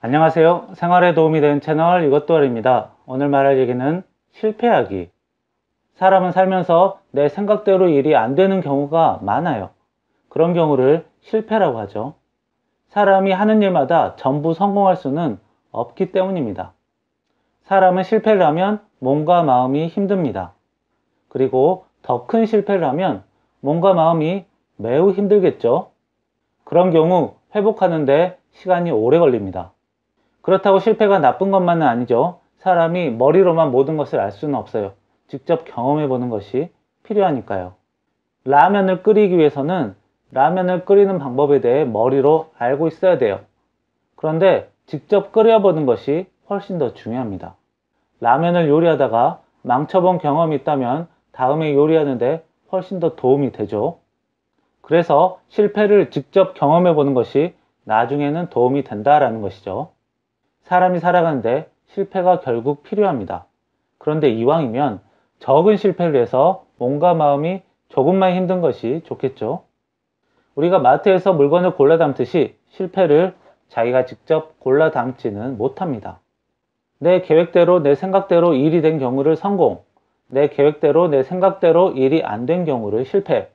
안녕하세요. 생활에 도움이 되는 채널 이것도알입니다. 오늘 말할 얘기는 실패하기. 사람은 살면서 내 생각대로 일이 안 되는 경우가 많아요. 그런 경우를 실패라고 하죠. 사람이 하는 일마다 전부 성공할 수는 없기 때문입니다. 사람은 실패를 하면 몸과 마음이 힘듭니다. 그리고 더 큰 실패를 하면 몸과 마음이 매우 힘들겠죠. 그런 경우 회복하는데 시간이 오래 걸립니다. 그렇다고 실패가 나쁜 것만은 아니죠. 사람이 머리로만 모든 것을 알 수는 없어요. 직접 경험해 보는 것이 필요하니까요. 라면을 끓이기 위해서는 라면을 끓이는 방법에 대해 머리로 알고 있어야 돼요. 그런데 직접 끓여보는 것이 훨씬 더 중요합니다. 라면을 요리하다가 망쳐본 경험이 있다면 다음에 요리하는데 훨씬 더 도움이 되죠. 그래서 실패를 직접 경험해 보는 것이 나중에는 도움이 된다라는 것이죠. 사람이 살아가는데 실패가 결국 필요합니다. 그런데 이왕이면 적은 실패를 해서 몸과 마음이 조금만 힘든 것이 좋겠죠. 우리가 마트에서 물건을 골라 담듯이 실패를 자기가 직접 골라 담지는 못합니다. 내 계획대로 내 생각대로 일이 된 경우를 성공, 내 계획대로 내 생각대로 일이 안 된 경우를 실패.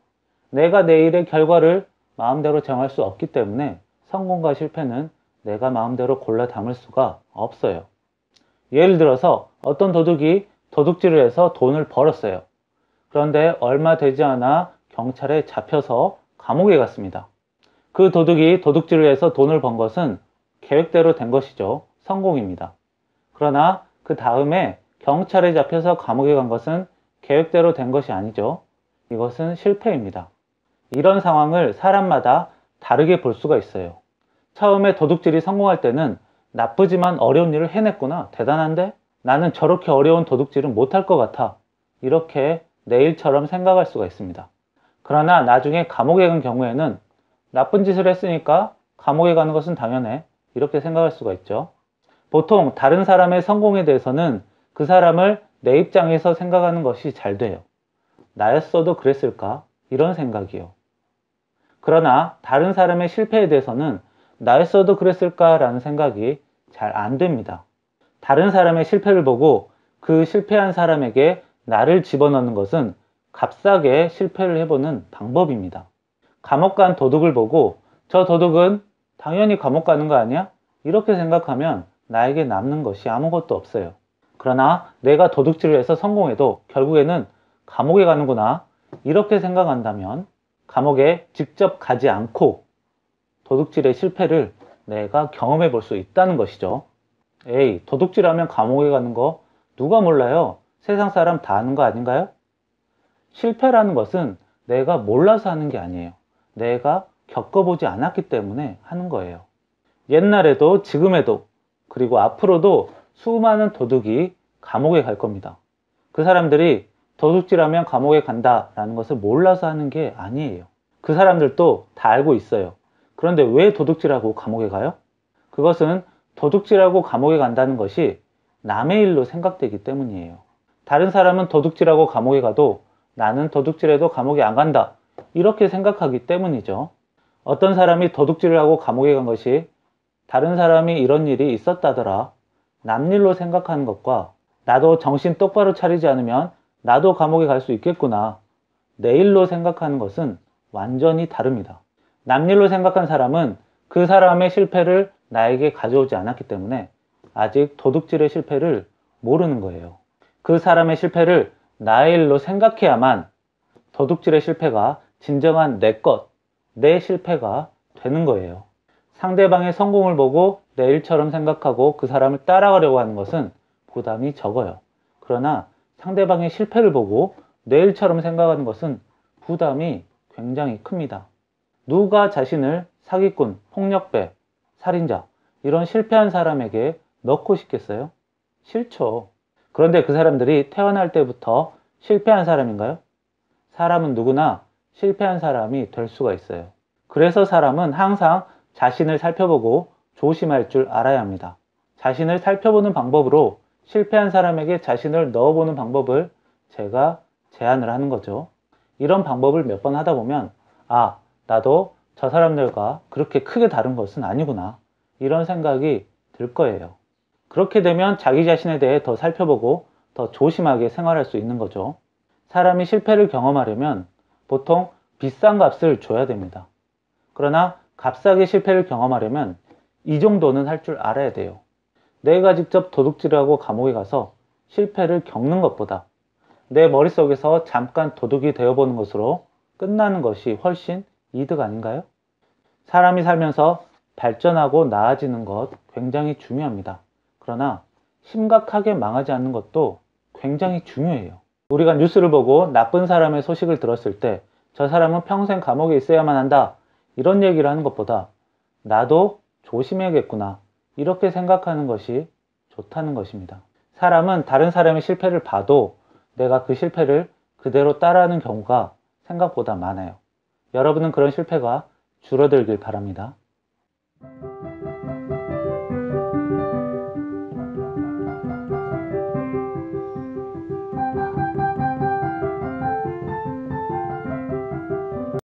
내가 내 일의 결과를 마음대로 정할 수 없기 때문에 성공과 실패는 내가 마음대로 골라 담을 수가 없어요. 예를 들어서 어떤 도둑이 도둑질을 해서 돈을 벌었어요. 그런데 얼마 되지 않아 경찰에 잡혀서 감옥에 갔습니다. 그 도둑이 도둑질을 해서 돈을 번 것은 계획대로 된 것이죠. 성공입니다. 그러나 그 다음에 경찰에 잡혀서 감옥에 간 것은 계획대로 된 것이 아니죠. 이것은 실패입니다. 이런 상황을 사람마다 다르게 볼 수가 있어요. 처음에 도둑질이 성공할 때는 나쁘지만 어려운 일을 해냈구나. 대단한데? 나는 저렇게 어려운 도둑질은 못할 것 같아. 이렇게 내 일처럼 생각할 수가 있습니다. 그러나 나중에 감옥에 간 경우에는 나쁜 짓을 했으니까 감옥에 가는 것은 당연해. 이렇게 생각할 수가 있죠. 보통 다른 사람의 성공에 대해서는 그 사람을 내 입장에서 생각하는 것이 잘 돼요. 나였어도 그랬을까? 이런 생각이요. 그러나 다른 사람의 실패에 대해서는 나였어도 그랬을까라는 생각이 잘 안 됩니다. 다른 사람의 실패를 보고 그 실패한 사람에게 나를 집어넣는 것은 값싸게 실패를 해보는 방법입니다. 감옥 간 도둑을 보고 저 도둑은 당연히 감옥 가는 거 아니야? 이렇게 생각하면 나에게 남는 것이 아무것도 없어요. 그러나 내가 도둑질을 해서 성공해도 결국에는 감옥에 가는구나 이렇게 생각한다면 감옥에 직접 가지 않고 도둑질의 실패를 내가 경험해 볼 수 있다는 것이죠. 에이, 도둑질하면 감옥에 가는 거 누가 몰라요? 세상 사람 다 아는 거 아닌가요? 실패라는 것은 내가 몰라서 하는 게 아니에요. 내가 겪어보지 않았기 때문에 하는 거예요. 옛날에도 지금에도 그리고 앞으로도 수많은 도둑이 감옥에 갈 겁니다. 그 사람들이 도둑질하면 감옥에 간다라는 것을 몰라서 하는 게 아니에요. 그 사람들도 다 알고 있어요. 그런데 왜 도둑질하고 감옥에 가요? 그것은 도둑질하고 감옥에 간다는 것이 남의 일로 생각되기 때문이에요. 다른 사람은 도둑질하고 감옥에 가도 나는 도둑질해도 감옥에 안 간다. 이렇게 생각하기 때문이죠. 어떤 사람이 도둑질을 하고 감옥에 간 것이 다른 사람이 이런 일이 있었다더라. 남일로 생각하는 것과 나도 정신 똑바로 차리지 않으면 나도 감옥에 갈 수 있겠구나. 내 일로 생각하는 것은 완전히 다릅니다. 남일로 생각한 사람은 그 사람의 실패를 나에게 가져오지 않았기 때문에 아직 도둑질의 실패를 모르는 거예요. 그 사람의 실패를 나의 일로 생각해야만 도둑질의 실패가 진정한 내 것, 내 실패가 되는 거예요. 상대방의 성공을 보고 내 일처럼 생각하고 그 사람을 따라가려고 하는 것은 부담이 적어요. 그러나 상대방의 실패를 보고 내 일처럼 생각하는 것은 부담이 굉장히 큽니다. 누가 자신을 사기꾼, 폭력배, 살인자 이런 실패한 사람에게 넣고 싶겠어요? 싫죠. 그런데 그 사람들이 태어날 때부터 실패한 사람인가요? 사람은 누구나 실패한 사람이 될 수가 있어요. 그래서 사람은 항상 자신을 살펴보고 조심할 줄 알아야 합니다. 자신을 살펴보는 방법으로 실패한 사람에게 자신을 넣어보는 방법을 제가 제안을 하는 거죠. 이런 방법을 몇 번 하다 보면 나도 저 사람들과 그렇게 크게 다른 것은 아니구나 이런 생각이 들 거예요. 그렇게 되면 자기 자신에 대해 더 살펴보고 더 조심하게 생활할 수 있는 거죠. 사람이 실패를 경험하려면 보통 비싼 값을 줘야 됩니다. 그러나 값싸게 실패를 경험하려면 이 정도는 할 줄 알아야 돼요. 내가 직접 도둑질하고 감옥에 가서 실패를 겪는 것보다 내 머릿속에서 잠깐 도둑이 되어보는 것으로 끝나는 것이 훨씬 이득 아닌가요? 사람이 살면서 발전하고 나아지는 것 굉장히 중요합니다. 그러나 심각하게 망하지 않는 것도 굉장히 중요해요. 우리가 뉴스를 보고 나쁜 사람의 소식을 들었을 때 저 사람은 평생 감옥에 있어야만 한다, 이런 얘기를 하는 것보다 나도 조심해야겠구나, 이렇게 생각하는 것이 좋다는 것입니다. 사람은 다른 사람의 실패를 봐도 내가 그 실패를 그대로 따라하는 경우가 생각보다 많아요. 여러분은 그런 실패가 줄어들길 바랍니다.